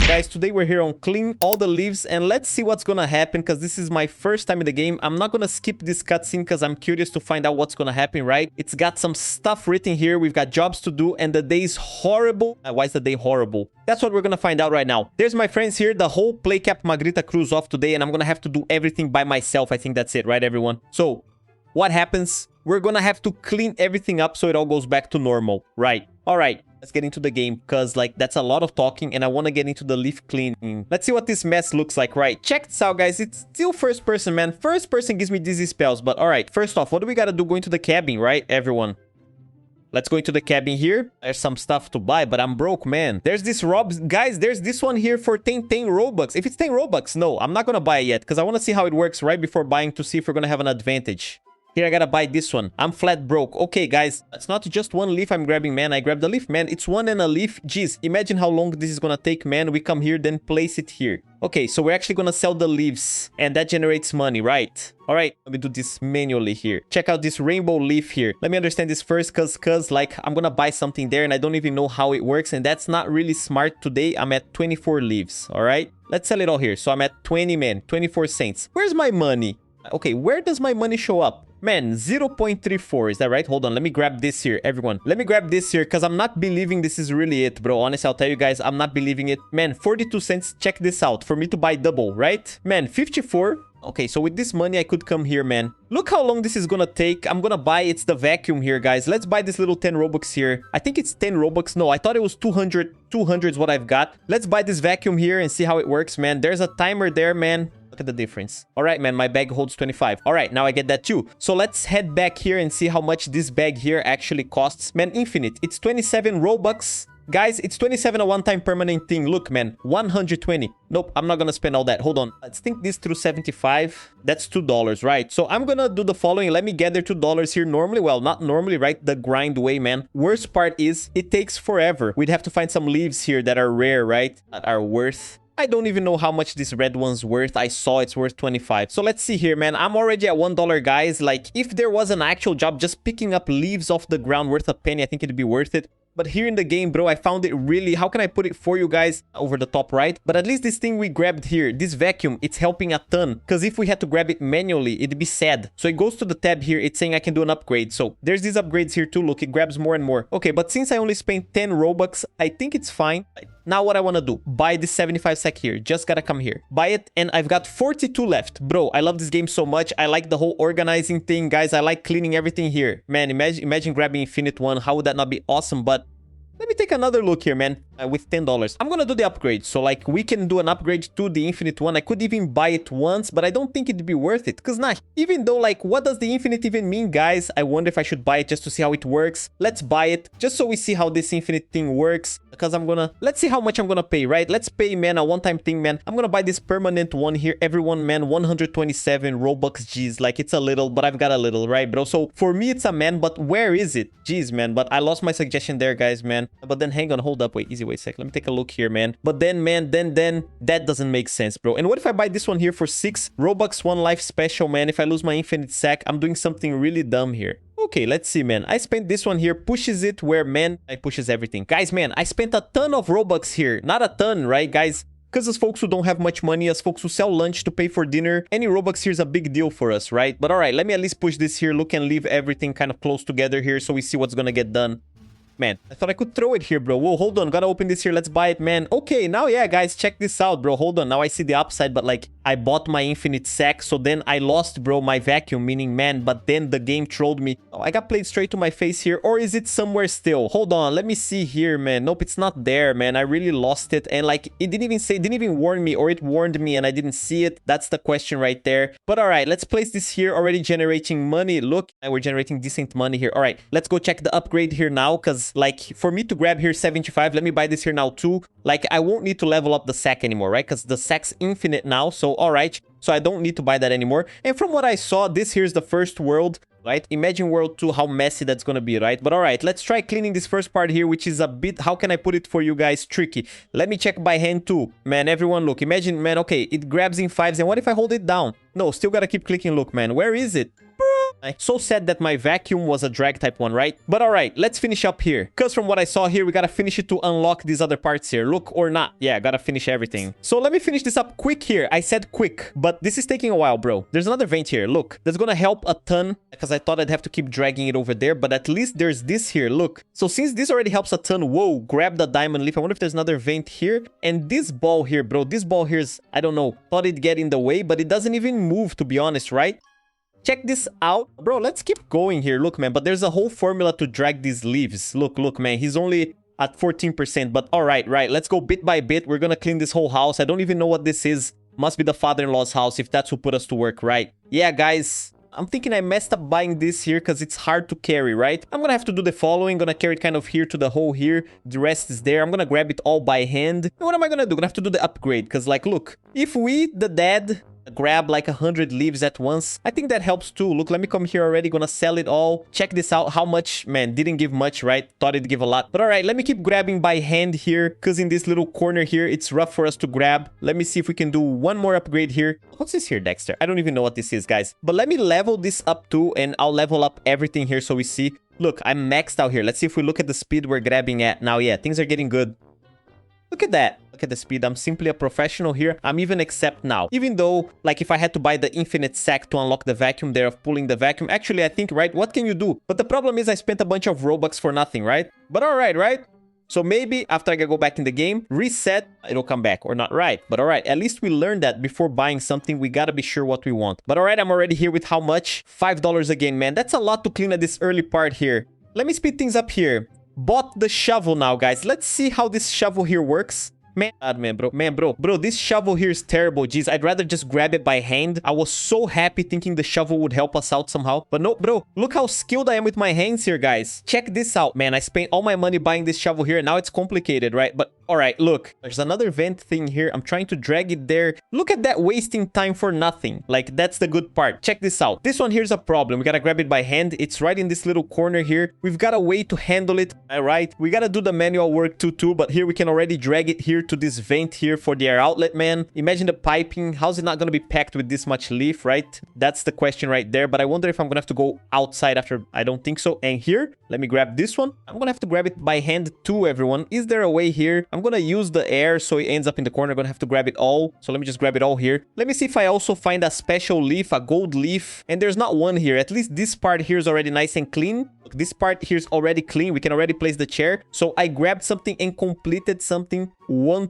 guys, today we're here on clean all the leaves, and let's see what's gonna happen, because this is my first time in the game. I'm not gonna skip this cutscene because I'm curious to find out what's gonna happen, right? It's got some stuff written here. We've got jobs to do, and the day is horrible. Why is the day horrible? That's what we're gonna find out right now. There's my friends here. The whole Play Cap Magrita crew's off today, and I'm gonna have to do everything by myself. I think that's it, right, everyone? So, what happens? We're gonna have to clean everything up so it all goes back to normal, right? All right. Let's get into the game, because, like, that's a lot of talking, and I want to get into the leaf cleaning. Let's see what this mess looks like, right? Check this out, guys. It's still first person, man. First person gives me dizzy spells, but all right. First off, what do we got to do? Go into the cabin, right, everyone? Let's go into the cabin here. There's some stuff to buy, but I'm broke, man. There's this Guys, there's this one here for 10 Robux. If it's 10 Robux, no, I'm not going to buy it yet, because I want to see how it works right before buying to see if we're going to have an advantage. Here, I gotta buy this one. I'm flat broke. Okay, guys, it's not just one leaf I'm grabbing, man. I grabbed the leaf, man. It's one and a leaf. Jeez, imagine how long this is gonna take, man. We come here, then place it here. Okay, so we're actually gonna sell the leaves, and that generates money, right? All right, let me do this manually here. Check out this rainbow leaf here. Let me understand this first, cause like, I'm gonna buy something there, and I don't even know how it works, and that's not really smart. Today, I'm at 24 leaves, all right? Let's sell it all here. So I'm at 20, man, 24 cents. Where's my money? Okay, where does my money show up? Man, 0.34, is that right? Hold on, let me grab this here, everyone. Let me grab this here, because I'm not believing this is really it, bro. Honestly, I'll tell you guys, I'm not believing it. Man, 42 cents, check this out, for me to buy double, right? Man, 54. Okay, so with this money, I could come here, man. Look how long this is gonna take. I'm gonna buy, it's the vacuum here, guys. Let's buy this little 10 Robux here. I think it's 10 Robux. No, I thought it was 200. 200 is what I've got. Let's buy this vacuum here and see how it works, man. There's a timer there, man. Look at the difference. All right, man, my bag holds 25. All right, now I get that too. So let's head back here and see how much this bag here actually costs. Man, infinite. It's 27 Robux. Guys, it's 27 a one-time permanent thing. Look, man, 120. Nope, I'm not gonna spend all that. Hold on. Let's think this through 75. That's $2, right? So I'm gonna do the following. Let me gather $2 here normally. Well, not normally, right? The grind way, man. Worst part is it takes forever. We'd have to find some leaves here that are rare, right? That are worth... I don't even know how much this red one's worth. I saw it's worth 25. So let's see here, man. I'm already at $1, guys. Like, if there was an actual job just picking up leaves off the ground worth a penny, I think it'd be worth it. But here in the game, bro, I found it really... How can I put it for you guys? Over the top right. But at least this thing we grabbed here, this vacuum, it's helping a ton. Because if we had to grab it manually, it'd be sad. So it goes to the tab here. It's saying I can do an upgrade. So there's these upgrades here too. Look, it grabs more and more. Okay, but since I only spent 10 Robux, I think it's fine. Now what I want to do, buy this 75 sec here. Just gotta come here. Buy it, and I've got 42 left. Bro, I love this game so much. I like the whole organizing thing, guys. I like cleaning everything here. Man, imagine grabbing Infinite one. How would that not be awesome? But let me take another look here, man, with $10. I'm gonna do the upgrade. So, like, we can do an upgrade to the Infinite one. I could even buy it once, but I don't think it'd be worth it. Because, nah, even though, like, what does the Infinite even mean, guys? I wonder if I should buy it just to see how it works. Let's buy it, just so we see how this Infinite thing works. Because I'm gonna... Let's see how much I'm gonna pay, right? Let's pay, man, a one-time thing, man. I'm gonna buy this permanent one here. Everyone, man, 127 Robux. Jeez, like, it's a little, but I've got a little, right, bro? So, for me, it's a man, but where is it? Jeez, man, but I lost my suggestion there, guys, man. But then, hang on, hold up, wait, easy, wait a sec. Let me take a look here, man. But then, man, then, that doesn't make sense, bro. And what if I buy this one here for 6 Robux, 1 life special, man? If I lose my infinite sack, I'm doing something really dumb here. Okay, let's see, man. I spent this one here, pushes it where, man, I pushes everything. Guys, man, I spent a ton of Robux here. Not a ton, right, guys? Because as folks who don't have much money, as folks who sell lunch to pay for dinner, any Robux here is a big deal for us, right? But all right, let me at least push this here. Look and leave everything kind of close together here so we see what's gonna get done. Man, I thought I could throw it here, bro. Whoa, hold on. Gotta open this here. Let's buy it, man. Okay, now, yeah, guys, check this out, bro. Hold on. Now I see the upside, but, like, I bought my infinite sack, so then I lost, bro, my vacuum, meaning, man, but then the game trolled me. Oh, I got played straight to my face here, or is it somewhere still? Hold on. Let me see here, man. Nope, it's not there, man. I really lost it, and, like, it didn't even warn me, or it warned me, and I didn't see it. That's the question right there. But, all right, let's place this here, already generating money. Look, we're generating decent money here. All right, let's go check the upgrade here now, because, like, for me to grab here 75, let me buy this here now too. Like, I won't need to level up the sack anymore, right? Because the sack's infinite now. So, all right. So I don't need to buy that anymore. And from what I saw, this here's the first world, right? Imagine world 2, how messy that's gonna be, right? But all right, let's try cleaning this first part here, which is a bit, how can I put it for you guys, tricky. Let me check by hand too. Man, everyone look, imagine, man, okay, it grabs in 5s, and what if I hold it down? No, still gotta keep clicking. Look, man, where is it? Bro, So sad that my vacuum was a drag type one, right? But all right, let's finish up here. Because from what I saw here, we gotta finish it to unlock these other parts here. Look, or not. Yeah, I gotta finish everything. So let me finish this up quick here. I said quick, but this is taking a while, bro. There's another vent here. Look, that's gonna help a ton because I thought I'd have to keep dragging it over there, but at least there's this here. Look. So since this already helps a ton, whoa, grab the diamond leaf. I wonder if there's another vent here. And this ball here, bro, this ball here is, I don't know, thought it'd get in the way, but it doesn't even move, to be honest, right? Check this out. Bro, let's keep going here. Look, man, but there's a whole formula to drag these leaves. Look, man, he's only at 14%, but all right, let's go bit by bit. We're gonna clean this whole house. I don't even know what this is. Must be the father-in-law's house if that's who put us to work, right? Yeah, guys, I'm thinking I messed up buying this here because it's hard to carry, right? I'm gonna have to do the following. Gonna carry it kind of here to the hole here. The rest is there. I'm gonna grab it all by hand. And what am I gonna do? Gonna have to do the upgrade because, like, look, if we, the dad, grab like 100 leaves at once, I think that helps too. Look, let me come here already. Gonna sell it all. Check this out. How much? Man, didn't give much, right? Thought it'd give a lot. But all right, let me keep grabbing by hand here because in this little corner here, it's rough for us to grab. Let me see if we can do one more upgrade here. What's this here, Dexter? I don't even know what this is, guys. But let me level this up too, and I'll level up everything here so we see. Look, I'm maxed out here. Let's see if we look at the speed we're grabbing at now. Yeah, things are getting good. Look at that. Look at the speed. I'm simply a professional here. I'm even accept now. Even though, like, if I had to buy the infinite sack to unlock the vacuum there of pulling the vacuum, actually, I think, right, what can you do? But the problem is I spent a bunch of Robux for nothing, right? But all right? So maybe after I go back in the game, reset, it'll come back or not, right? But all right, at least we learned that before buying something, we gotta be sure what we want. But all right, I'm already here with how much? $5 again, man. That's a lot to clean at this early part here. Let me speed things up here. Bought the shovel now, guys. Let's see how this shovel here works. Man, bro, this shovel here is terrible. Jeez, I'd rather just grab it by hand. I was so happy thinking the shovel would help us out somehow. But no, bro, look how skilled I am with my hands here, guys. Check this out, man. I spent all my money buying this shovel here. Now it's complicated, right? But all right, look, there's another vent thing here. I'm trying to drag it there. Look at that, wasting time for nothing. Like, that's the good part. Check this out. This one here's a problem. We gotta grab it by hand. It's right in this little corner here. We've got a way to handle it. All right, we gotta do the manual work too, but here we can already drag it here to this vent here for the air outlet, man. Imagine the piping. How's it not gonna be packed with this much leaf, right? That's the question right there. But I wonder if I'm gonna have to go outside after. I don't think so. And here, let me grab this one. I'm gonna have to grab it by hand too, everyone. Is there a way here? I'm gonna use the air so it ends up in the corner. I'm gonna have to grab it all. So let me just grab it all here. Let me see if I also find a special leaf, a gold leaf. And there's not one here. At least this part here is already nice and clean. Look, this part here is already clean. We can already place the chair. So I grabbed something and completed something.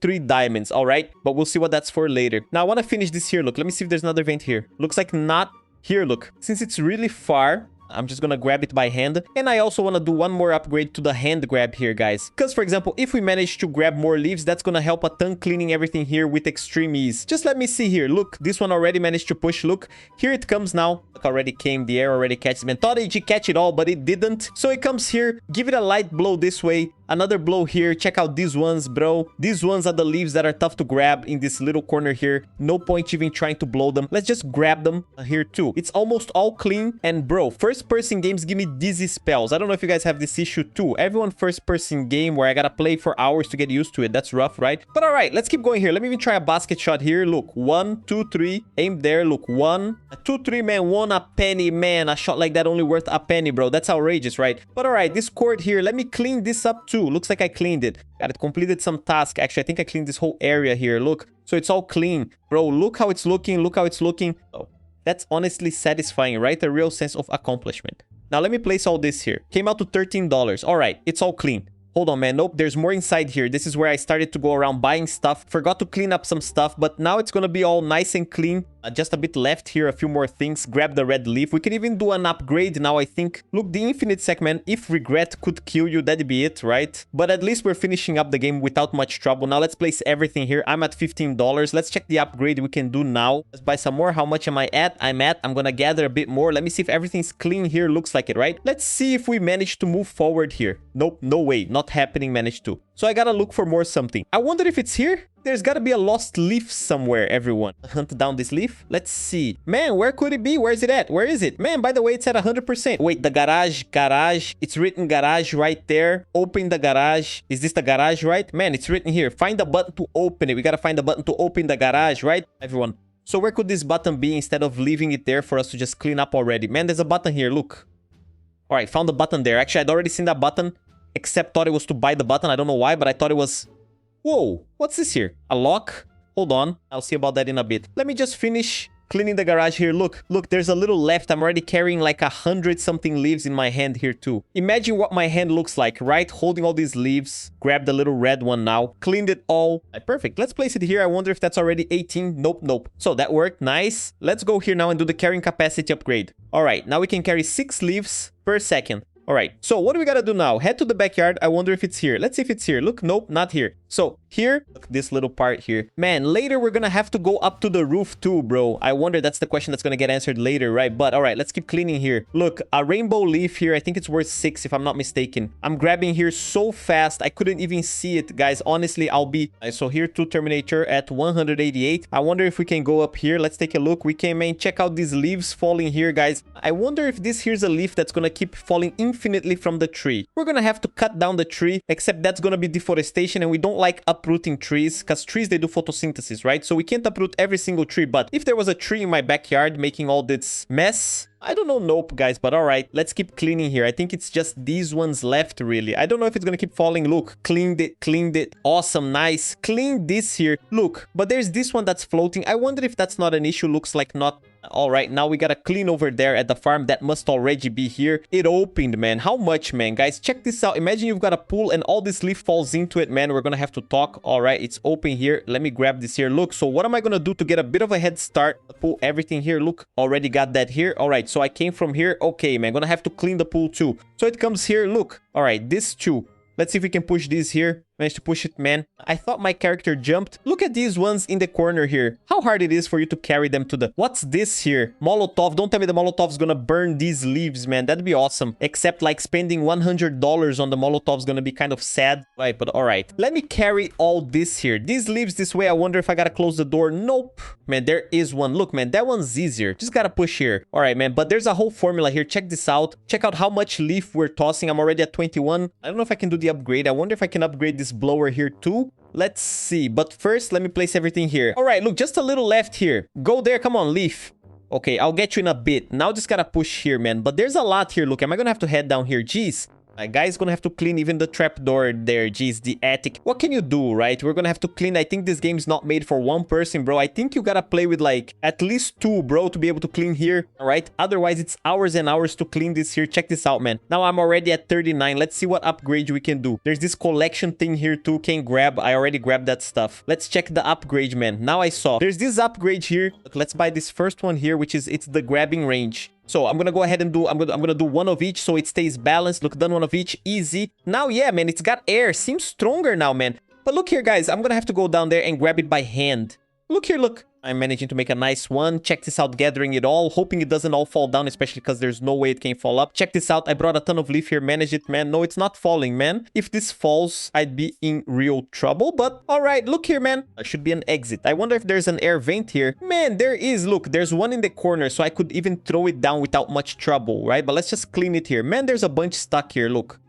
3 diamonds. All right, but we'll see what that's for later. Now I want to finish this here. Look, let me see if there's another vent here. Looks like not here. Look, since it's really far, I'm just gonna grab it by hand. And I also want to do one more upgrade to the hand grab here, guys. Because, for example, if we manage to grab more leaves, that's gonna help a ton cleaning everything here with extreme ease. Just let me see here. Look, this one already managed to push. Look, here it comes now. Look, already came. The air already catches. Man, thought it'd catch it all, but it didn't. So it comes here. Give it a light blow this way. Another blow here. Check out these ones, bro. These ones are the leaves that are tough to grab in this little corner here. No point even trying to blow them. Let's just grab them here too. It's almost all clean. And bro, first-person games give me dizzy spells. I don't know if you guys have this issue too. Everyone first-person game where I gotta play for hours to get used to it. That's rough, right? But all right, let's keep going here. Let me even try a basket shot here. Look, 1, 2, 3. Aim there. Look, 1, 2, 3, man. 1 a penny, man. A shot like that only worth a penny, bro. That's outrageous, right? But all right, this court here. Let me clean this up too. Looks like I cleaned it. Got it. Completed some task. Actually, I think I cleaned this whole area here. Look. So it's all clean. Bro, look how it's looking. Look how it's looking. Oh, that's honestly satisfying, right? A real sense of accomplishment. Now, let me place all this here. Came out to $13. All right. It's all clean. Hold on, man. Nope, there's more inside here. This is where I started to go around buying stuff. Forgot to clean up some stuff, but now it's gonna be all nice and clean. Just a bit left here, a few more things. Grab the red leaf. We can even do an upgrade now, I think. Look, the infinite sack, man. If regret could kill you, that'd be it, right? But at least we're finishing up the game without much trouble. Now let's place everything here. I'm at $15. Let's check the upgrade we can do now. Let's buy some more. How much am I at? I'm gonna gather a bit more. Let me see if everything's clean here. Looks like it, right? Let's see if we manage to move forward here. Nope, no way. Not happening. Managed to. So I gotta look for more something. I wonder if it's here. There's gotta be a lost leaf somewhere, everyone. Hunt down this leaf. Let's see. Man, where could it be? Where is it at? Where is it? Man, by the way, it's at 100%. Wait, the garage. It's written garage right there. Open the garage. Is this the garage, right? Man, it's written here. Find the button to open it. We gotta find the button to open the garage, right? Everyone, So where could this button be instead of leaving it there for us to just clean up already? Man, there's a button here, look. All right, found the button there. Actually, I'd already seen that button, except thought it was to buy the button. I don't know why, but I thought it was... Whoa, what's this here? A lock? Hold on, I'll see about that in a bit. Let me just finish cleaning the garage here. Look, there's a little left. I'm already carrying like 100-something leaves in my hand here too. Imagine what my hand looks like, right? Holding all these leaves. Grab the little red one now. Cleaned it all. Perfect. Let's place it here. I wonder if that's already 18. Nope. So that worked. Nice. Let's go here now and do the carrying capacity upgrade. All right, now we can carry 6 leaves per second. All right, so what do we gotta do now? Head to the backyard. I wonder if it's here. Let's see if it's here. Look, nope, not here. So here, look, this little part here. Man, later we're gonna have to go up to the roof too, bro. I wonder, that's the question that's gonna get answered later, right? But all right, let's keep cleaning here. Look, a rainbow leaf here. I think it's worth 6 if I'm not mistaken. I'm grabbing here so fast. I couldn't even see it, guys. Honestly, I'll be... So here to Terminator at 188. I wonder if we can go up here. Let's take a look. We can, man, check out these leaves falling here, guys. I wonder if this here's a leaf that's gonna keep falling infinitely from the tree. We're gonna have to cut down the tree, except that's gonna be deforestation, and we don't like uprooting trees, because trees, they do photosynthesis, right? So we can't uproot every single tree. But if there was a tree in my backyard making all this mess, I don't know, nope, guys, but all right, let's keep cleaning here. I think it's just these ones left, really. I don't know if it's gonna keep falling. Look, cleaned it. Awesome, nice. Clean this here. Look, but there's this one that's floating. I wonder if that's not an issue. Looks like not. All right, now we gotta clean over there at the farm. That must already be here. It opened, man. How much, man? Guys, check this out. Imagine you've got a pool and all this leaf falls into it, man. We're gonna have to talk. All right, it's open here. Let me grab this here. Look, so what am I gonna do to get a bit of a head start? Pull everything here. Look, already got that here. All right, so I came from here. Okay, man, gonna have to clean the pool too. So it comes here. Look, all right, this too. Let's see if we can push this here. Managed to push it, man. I thought my character jumped. Look at these ones in the corner here. How hard it is for you to carry them to the... What's this here? Molotov. Don't tell me the Molotov's gonna burn these leaves, man. That'd be awesome. Except like spending $100 on the Molotov's gonna be kind of sad. Right, but all right. Let me carry all this here. These leaves this way. I wonder if I gotta close the door. Nope. Man, there is one. Look, man, that one's easier. Just gotta push here. All right, man. But there's a whole formula here. Check this out. Check out how much leaf we're tossing. I'm already at 21. I don't know if I can do the upgrade. I wonder if I can upgrade this blower here too. Let's see. But first, let me place everything here. All right, look, just a little left here. Go there. Come on, leaf. Okay, I'll get you in a bit. Now just gotta push here, man. But there's a lot here. Look, am I gonna have to head down here? Jeez. My guy's gonna have to clean even the trapdoor there. Jeez, the attic. What can you do, right? We're gonna have to clean. I think this game's not made for one person, bro. I think you gotta play with like at least 2, bro, to be able to clean here. All right. Otherwise, it's hours and hours to clean this here. Check this out, man. Now I'm already at 39. Let's see what upgrade we can do. There's this collection thing here too. Can grab. I already grabbed that stuff. Let's check the upgrade, man. Now I saw there's this upgrade here. Look, let's buy this first one here, which is it's the grabbing range. So I'm gonna go ahead and do, I'm gonna do one of each so it stays balanced. Look, done one of each. Easy. Now, yeah, man, it's got air. Seems stronger now, man. But look here, guys. I'm gonna have to go down there and grab it by hand. Look here, look. I'm managing to make a nice one. Check this out, gathering it all. Hoping it doesn't all fall down, especially because there's no way it can fall up. Check this out. I brought a ton of leaf here. Manage it, man. No, it's not falling, man. If this falls, I'd be in real trouble. But all right, look here, man. There should be an exit. I wonder if there's an air vent here. Man, there is. Look, there's one in the corner, so I could even throw it down without much trouble, right? But let's just clean it here. Man, there's a bunch stuck here. Look.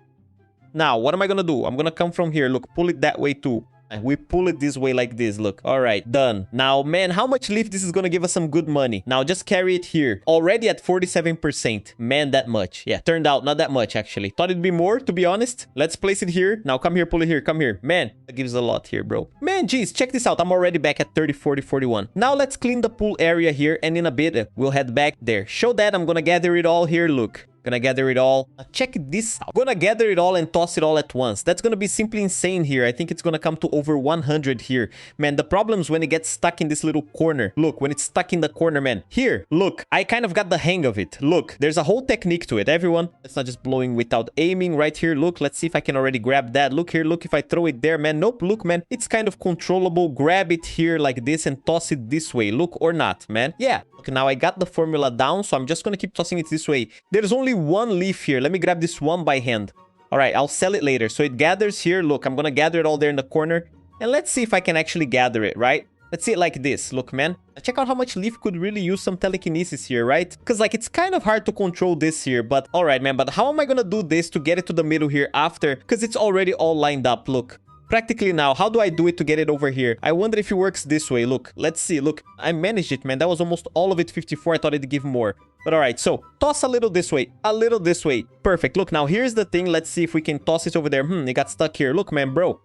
Now, what am I gonna do? I'm gonna come from here. Look, pull it that way too. We pull it this way like this. Look. All right, done. Now, man, how much leaf this is gonna give us some good money. Now, just carry it here. Already at 47%. Man, that much. Yeah, turned out not that much, actually. Thought it'd be more, to be honest. Let's place it here. Now, come here, pull it here. Come here. Man, that gives a lot here, bro. Man, geez, check this out. I'm already back at 30, 40, 41. Now, let's clean the pool area here. And in a bit, we'll head back there. Show that. I'm gonna gather it all here. Look. Gonna gather it all. Check this out. Gonna gather it all and toss it all at once. That's gonna be simply insane here. I think it's gonna come to over 100 here. Man, the problem is when it gets stuck in this little corner. Look, when it's stuck in the corner, man. Here, look. I kind of got the hang of it. Look, there's a whole technique to it, everyone. It's not just blowing without aiming right here. Look, let's see if I can already grab that. Look here, look, if I throw it there, man. Nope, look, man. It's kind of controllable. Grab it here like this and toss it this way. Look, or not, man. Yeah. Look, now I got the formula down, so I'm just gonna keep tossing it this way. There's only one leaf here. Let me grab this one by hand. All right, I'll sell it later. So it gathers here. Look, I'm gonna gather it all there in the corner. And let's see if I can actually gather it, right? Let's see it like this. Look, man. Check out how much leaf could really use some telekinesis here, right? Because, like, it's kind of hard to control this here. But, all right, man. But how am I gonna do this to get it to the middle here after? Because it's already all lined up. Look. practically now. How do I do it to get it over here? I wonder if it works this way. Look, let's see. Look, I managed it, man. That was almost all of it 54. I thought it'd give more. But all right, so toss a little this way, a little this way. Perfect. Look, now here's the thing. Let's see if we can toss it over there. It got stuck here. Look, man, bro.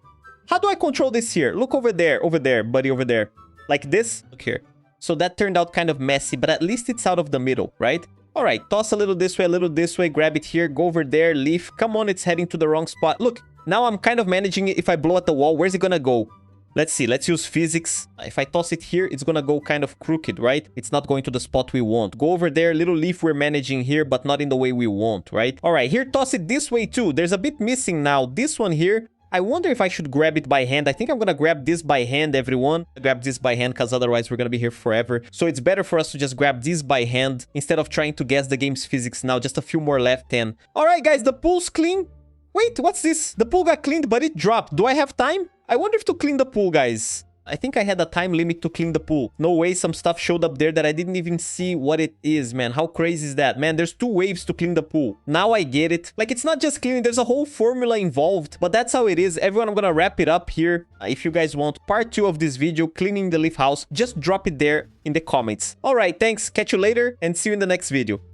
How do I control this here? Look over there, buddy, over there. Like this? Look here. So that turned out kind of messy, but at least it's out of the middle, right? All right, toss a little this way, a little this way. Grab it here, go over there, leaf. Come on, it's heading to the wrong spot. Look, now I'm kind of managing it. If I blow at the wall, where's it gonna go? Let's see, let's use physics. If I toss it here, it's gonna go kind of crooked, right? It's not going to the spot we want. Go over there, little leaf we're managing here, but not in the way we want, right? All right, here, toss it this way too. There's a bit missing now. This one here, I wonder if I should grab it by hand. I think I'm gonna grab this by hand, everyone. Grab this by hand, because otherwise we're gonna be here forever. So it's better for us to just grab this by hand instead of trying to guess the game's physics now. Just a few more left, and... All right, guys, the pool's clean. Wait, what's this? The pool got cleaned, but it dropped. Do I have time? I wonder if to clean the pool, guys. I think I had a time limit to clean the pool. No way, some stuff showed up there that I didn't even see what it is, man. How crazy is that? Man, there's 2 waves to clean the pool. Now I get it. Like, it's not just cleaning. There's a whole formula involved. But that's how it is. Everyone, I'm gonna wrap it up here. If you guys want part 2 of this video, cleaning the leaf house, just drop it there in the comments. All right, thanks. Catch you later and see you in the next video.